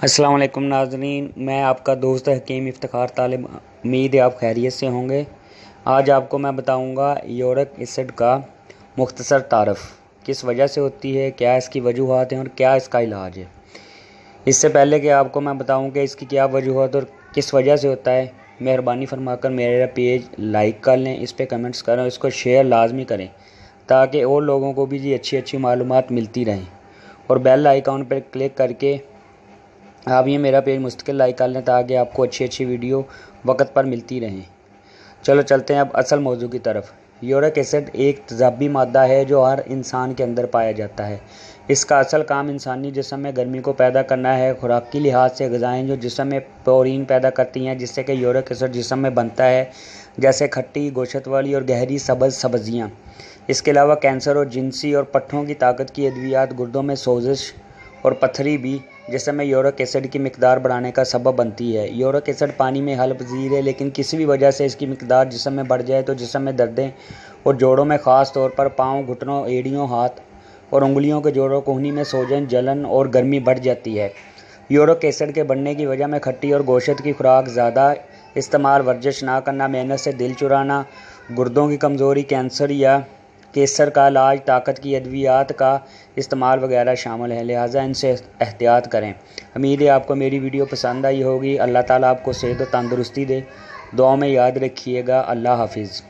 السلام علیکم ناظرین، میں آپ کا دوست حکیم افتخار طالب، امید ہے آپ خیریت سے ہوں گے۔ آج آپ کو میں بتاؤں گا یورک ایسڈ کا مختصر تعارف، کس وجہ سے ہوتی ہے، کیا اس کی وجوہات ہیں اور کیا اس کا علاج ہے۔ اس سے پہلے کہ آپ کو میں بتاؤں کہ اس کی کیا وجوہات اور کس وجہ سے ہوتا ہے، مہربانی فرما کر میرا پیج لائک کر لیں، اس پہ کمنٹس کریں، اس کو شیئر لازمی کریں تاکہ اور لوگوں کو بھی اچھی معلومات ملتی رہیں، اور بیل آئیکن پر کلک کر کے آپ یہ میرا پیج مستقل لائک کر لیں تاکہ آپ کو اچھی ویڈیو وقت پر ملتی رہیں۔ چلو چلتے ہیں اب اصل موضوع کی طرف۔ یورک ایسڈ ایک تیزابی مادہ ہے جو ہر انسان کے اندر پایا جاتا ہے۔ اس کا اصل کام انسانی جسم میں گرمی کو پیدا کرنا ہے۔ خوراکی لحاظ سے غذائیں جو جسم میں پورین پیدا کرتی ہیں جس سے کہ یورک ایسڈ جسم میں بنتا ہے، جیسے کھٹی، گوشت والی اور گہری سبز سبزیاں۔ اس کے علاوہ کینسر اور جنسی اور پٹھوں کی طاقت کی ادویات، گردوں میں سوزش اور پتھری بھی جسم میں یورک ایسڈ کی مقدار بڑھانے کا سبب بنتی ہے۔ یورک ایسڈ پانی میں حل پذیر ہے، لیکن کسی بھی وجہ سے اس کی مقدار جسم میں بڑھ جائے تو جسم میں دردیں اور جوڑوں میں، خاص طور پر پاؤں، گھٹنوں، ایڑیوں، ہاتھ اور انگلیوں کے جوڑوں کوہنی میں سوجن، جلن اور گرمی بڑھ جاتی ہے۔ یورک ایسڈ کے بڑھنے کی وجہ میں کھٹی اور گوشت کی خوراک زیادہ استعمال، ورزش نہ کرنا، محنت سے دل چرانا، گردوں کی کمزوری، کینسر یا کینسر کا علاج، طاقت کی ادویات کا استعمال وغیرہ شامل ہیں، لہٰذا ان سے احتیاط کریں۔ امید ہے آپ کو میری ویڈیو پسند آئی ہوگی۔ اللہ تعالیٰ آپ کو صحت و تندرستی دے۔ دعاؤں میں یاد رکھیے گا۔ اللہ حافظ۔